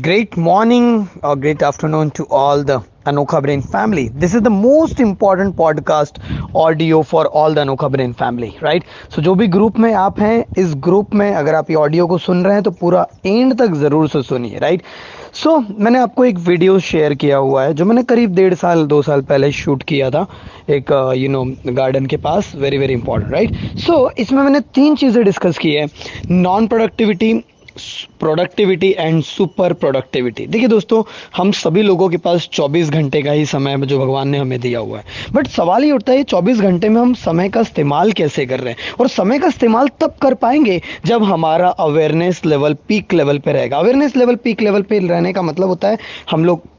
Great morning or great afternoon to all the Anokha Brain family. This is the most important podcast audio for all the Anokha Brain family, right? So जो भी group में आप हैं, इस group में अगर आप ये ऑडियो को सुन रहे हैं तो पूरा एंड तक ज़रूर से सुनिए, राइट? सो मैंने आपको एक वीडियो शेयर किया हुआ है जो मैंने करीब 1.5 साल 2 साल पहले शूट किया था एक गार्डन के पास. Very very important, right? So इसमें मैंने 3 चीज़ें डिस्कस की है: non productivity, productivity and super productivity. देखिए दोस्तों, हम सभी लोगों के पास 24 घंटे का ही समय है जो भगवान ने हमें दिया हुआ है. बट सवाल ये उठता है 24 घंटे में हम समय का इस्तेमाल कैसे कर रहे हैं. और समय का इस्तेमाल तब कर पाएंगे जब हमारा अवेयरनेस लेवल पीक लेवल पे रहेगा. अवेयरनेस लेवल पीक लेवल पे रहने का मतलब होता है हम लोग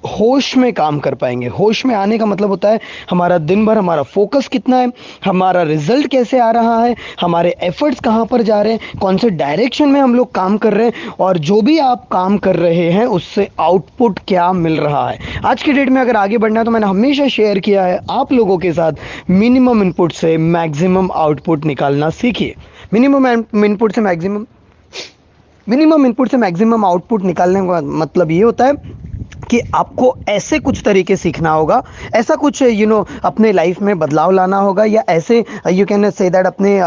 होश में काम कर पाएंगे. होश में आने का मतलब होता है हमारा दिन भर हमारा फोकस कितना है, हमारा रिजल्ट कैसे आ रहा है, हमारे एफर्ट्स कहाँ पर जा रहे हैं, कौन से डायरेक्शन में हम लोग काम कर रहे हैं, और जो भी आप काम कर रहे हैं उससे आउटपुट क्या मिल रहा है. आज की डेट में अगर आगे बढ़ना है तो मैंने हमेशा शेयर किया है आप लोगों के साथ, मिनिमम इनपुट से मैक्सिमम आउटपुट निकालना सीखिए. मिनिमम इनपुट से मैक्सिमम आउटपुट निकालने का मतलब ये होता है कि आपको ऐसे कुछ तरीके सीखना होगा, ऐसा कुछ अपने लाइफ में बदलाव लाना होगा, या ऐसे यू कैन से दैट अपने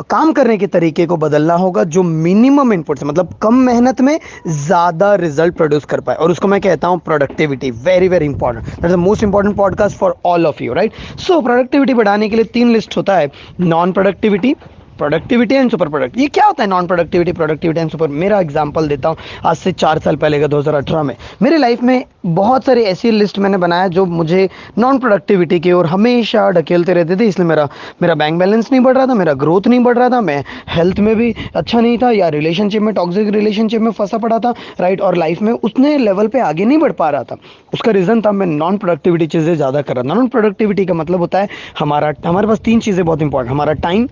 काम करने के तरीके को बदलना होगा जो मिनिमम इनपुट से, मतलब कम मेहनत में ज़्यादा रिजल्ट प्रोड्यूस कर पाए. और उसको मैं कहता हूँ productivity. Very very important. That is the most important podcast for all of you, right? So productivity बढ़ाने के लिए 3 लिस्ट होता है: non productivity, productivity and super product. ये क्या होता है non productivity, productivity and super? मेरा एग्जांपल देता हूँ. आज से 4 साल पहले का 2018 में मेरे लाइफ में बहुत सारी ऐसी लिस्ट मैंने बनाया जो मुझे नॉन प्रोडक्टिविटी की ओर हमेशा ढकेलते रहते थे. इसलिए मेरा बैंक बैलेंस नहीं बढ़ रहा था, मेरा ग्रोथ नहीं बढ़ रहा था, मैं हेल्थ में भी अच्छा नहीं था, या रिलेशनशिप में टॉक्सिक रिलेशनशिप में फंसा पड़ा था, राइट? और लाइफ में उतने लेवल पे आगे नहीं बढ़ पा रहा था. उसका रीज़न था मैं नॉन प्रोडक्टिविटी चीज़ें ज़्यादा कर रहा था. नॉन प्रोडक्टिविटी का मतलब होता है हमारे पास 3 चीज़ें बहुत इंपॉर्टेंट: हमारा टाइम,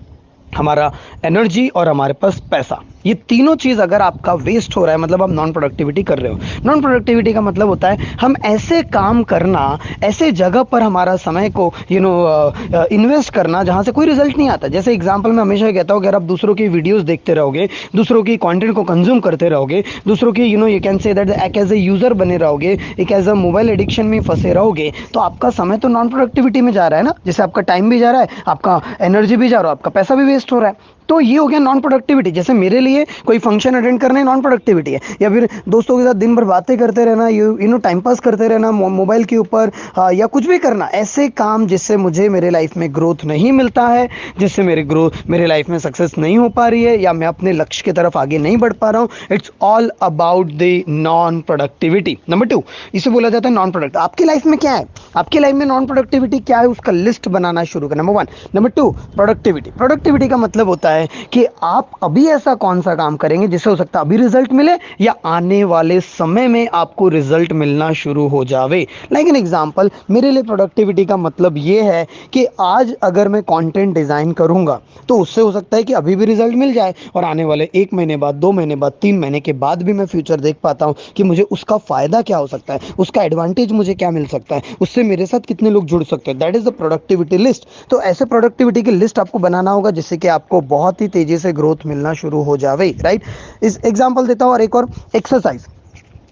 हमारा एनर्जी और हमारे पास पैसा. ये तीनों चीज़ अगर आपका वेस्ट हो रहा है मतलब आप नॉन प्रोडक्टिविटी कर रहे हो. नॉन प्रोडक्टिविटी का मतलब होता है हम ऐसे काम करना, ऐसे जगह पर हमारा समय को इन्वेस्ट करना जहाँ से कोई रिजल्ट नहीं आता. जैसे एग्जांपल मैं हमेशा कहता हूँ, अगर आप दूसरों की वीडियोस देखते रहोगे, दूसरों की कंटेंट को कंज्यूम करते रहोगे, दूसरों की यू कैन से दैट एक एज ए यूज़र बने रहोगे, एक एज अ मोबाइल एडिक्शन में फंसे रहोगे, तो आपका समय तो नॉन प्रोडक्टिविटी में जा रहा है ना. जैसे आपका टाइम भी जा रहा है, आपका एनर्जी भी जा रहा है, आपका पैसा भी वेस्ट हो रहा है. तो ये हो गया नॉन प्रोडक्टिविटी. जैसे मेरे लिए कोई फंक्शन अटेंड करना नॉन प्रोडक्टिविटी है, या फिर दोस्तों के साथ दिन भर बातें करते रहना, टाइम पास करते रहना मोबाइल के ऊपर, या कुछ भी करना, ऐसे काम जिससे मुझे मेरे लाइफ में ग्रोथ नहीं मिलता है, जिससे मेरे लाइफ में सक्सेस नहीं हो पा रही है, या मैं अपने लक्ष्य की तरफ आगे नहीं बढ़ पा रहा हूँ. It's all about the non productivity. Number 2, इसे बोला जाता है नॉन प्रोडक्ट. आपकी लाइफ में क्या है, आपकी लाइफ में नॉन प्रोडक्टिविटी क्या है, उसका लिस्ट बनाना शुरू करें. नंबर 1. Number 2, productivity. प्रोडक्टिविटी का मतलब होता है कि आप अभी ऐसा कौन सा काम करेंगे जिससे हो सकता है अभी रिजल्ट मिले, या आने वाले समय में आपको रिजल्ट मिलना शुरू हो जावे. लाइक एन एग्जांपल, मेरे लिए प्रोडक्टिविटी का मतलब ये है कि आज अगर मैं कंटेंट डिजाइन करूंगा तो उससे हो सकता है कि अभी भी रिजल्ट मिल जाए, और आने वाले 1 महीने बाद, 2 महीने बाद, 3 महीने के बाद भी मैं फ्यूचर देख पाता हूं कि मुझे उसका फायदा क्या हो सकता है, उसका एडवांटेज मुझे क्या मिल सकता है, उससे मेरे साथ कितने लोग जुड़ सकते हैं. That is the productivity list. तो ऐसे प्रोडक्टिविटी की लिस्ट आपको बनाना होगा जिससे कि आपको बहुत ही तेजी से ग्रोथ मिलना शुरू हो जावे, राइट? इस एग्जांपल देता हूं. और एक और, एक्सरसाइज.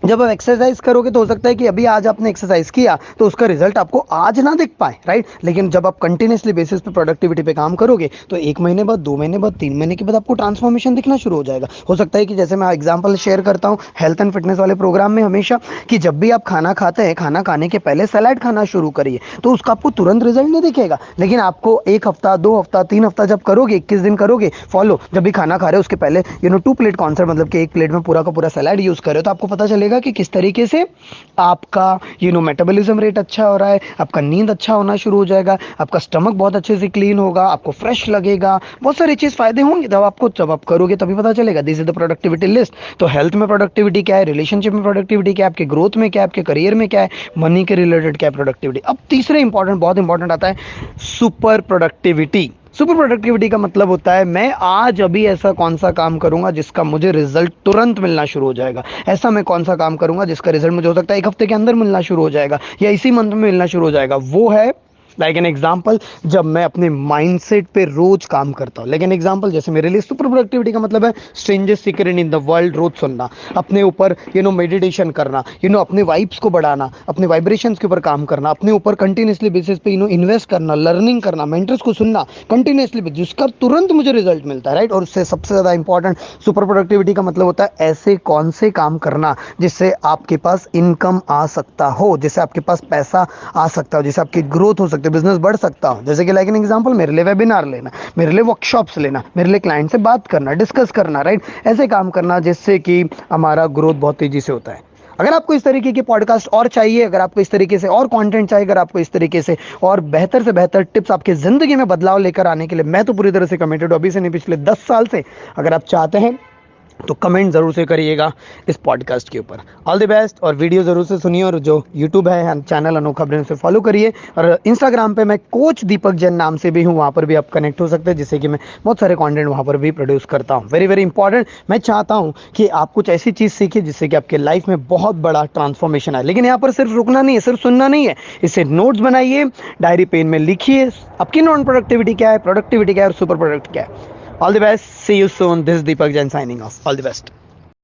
जब आप एक्सरसाइज करोगे तो हो सकता है कि अभी आज आपने एक्सरसाइज किया तो उसका रिजल्ट आपको आज ना दिख पाए, राइट? लेकिन जब आप कंटिन्यूसली बेसिस पे प्रोडक्टिविटी पे काम करोगे तो 1 महीने बाद, 2 महीने बाद, 3 महीने के बाद आपको ट्रांसफॉर्मेशन दिखना शुरू हो जाएगा. हो सकता है कि जैसे मैं एग्जांपल शेयर करता हूं हेल्थ एंड फिटनेस वाले प्रोग्राम में हमेशा, कि जब भी आप खाना खाते हैं, खाना खाने के पहले सलाद खाना शुरू करिए, तो उसका आपको तुरंत रिजल्ट नहीं दिखेगा, लेकिन आपको 1 हफ्ता, 2 हफ्ता, 3 हफ्ता जब करोगे, 21 दिन करोगे फॉलो, जब भी खाना खा रहे हो उसके पहले 2 प्लेट कॉन्सेप्ट, मतलब कि 1 प्लेट में पूरा का पूरा सलाद यूज कर रहे हो, तो आपको पता चलेगा कि किस तरीके से आपका मेटाबॉलिज्म रेट अच्छा हो रहा है, आपका नींद अच्छा होना शुरू हो जाएगा, आपका स्टमक बहुत अच्छे से क्लीन होगा, आपको फ्रेश लगेगा, बहुत सारी चीज फायदे होंगे. जब आप करोगे तभी पता चलेगा. This is the productivity list. तो हेल्थ में प्रोडक्टिविटी क्या है, रिलेशनशिप में प्रोडक्टिविटी क्या है, आपके ग्रोथ में क्या है, आपके करियर में क्या है, मनी के रिलेटेड क्या है प्रोडक्टिविटी. अब तीसरे बहुत इंपॉर्टेंट आता है सुपर प्रोडक्टिविटी. सुपर प्रोडक्टिविटी का मतलब होता है मैं आज अभी ऐसा कौन सा काम करूंगा जिसका मुझे रिजल्ट तुरंत मिलना शुरू हो जाएगा. ऐसा मैं कौन सा काम करूंगा जिसका रिजल्ट मुझे हो सकता है 1 हफ्ते के अंदर मिलना शुरू हो जाएगा, या इसी मंथ में मिलना शुरू हो जाएगा. वो है लाइक एन एग्जाम्पल, जब मैं अपने माइंडसेट पे रोज काम करता हूँ, लाइक एन एग्जाम्पल, जैसे मेरे लिए सुपर प्रोडक्टिविटी का मतलब है strangest secret in the world रोज सुनना, अपने ऊपर मेडिटेशन करना, अपने वाइब्स को बढ़ाना, अपने वाइब्रेशंस के ऊपर काम करना, अपने ऊपर कंटिन्यूसली बेसिस पे इन्वेस्ट करना, लर्निंग करना, मेंटर्स को सुनना कंटिन्यूसली, जिसका तुरंत मुझे रिजल्ट मिलता है, राइट। और उससे सबसे ज़्यादा इंपॉर्टेंट, सुपर प्रोडक्टिविटी का मतलब होता है ऐसे कौन से काम करना जिससे आपके पास इनकम आ सकता हो, जिससे आपके पास पैसा आ सकता हो, जिससे आपकी ग्रोथ हो सकती है, बिजनेस बढ़ सकता हो। जैसे कि लाइक एन एग्जांपल, मेरे लिए वेबिनार लेना, मेरे लिए वर्कशॉप्स लेना, मेरे लिए क्लाइंट से बात करना, डिस्कस करना, राइट। ऐसे काम करना जिससे कि हमारा ग्रोथ बहुत तेजी से होता है। अगर आपको इस तरीके की पॉडकास्ट और चाहिए, अगर आपको इस तरीके से और कंटेंट चाहिए, अगर आपको इस तरीके से और बेहतर से बेहतर टिप्स आपकी ज़िंदगी में बदलाव लेकर आने के लिए, मैं तो पूरी तरह से कमिटेड हूं, अभी से नहीं पिछले 10 साल से। अगर आप चाहते हैं तो कमेंट ज़रूर से करिएगा इस पॉडकास्ट के ऊपर। ऑल द बेस्ट, और वीडियो ज़रूर से सुनिए, और जो यूट्यूब है चैनल अनोखा ब्रेन से फॉलो करिए, और इंस्टाग्राम पे मैं कोच दीपक जैन नाम से भी हूँ, वहाँ पर भी आप कनेक्ट हो सकते हैं, जिससे कि मैं बहुत सारे कंटेंट वहाँ पर भी प्रोड्यूस करता हूँ। वेरी वेरी इंपॉर्टेंट, मैं चाहता हूँ कि आप कुछ ऐसी चीज़ सीखिए जिससे कि आपके लाइफ में बहुत बड़ा ट्रांसफॉर्मेशन आए। लेकिन यहाँ पर सिर्फ रुकना नहीं है, सिर्फ सुनना नहीं है, इससे नोट्स बनाइए, डायरी पेन में लिखिए आपकी नॉन प्रोडक्टिविटी क्या है, प्रोडक्टिविटी क्या है, और सुपर प्रोडक्ट क्या है। All the best. See you soon. This is Deepak Jain signing off. All the best.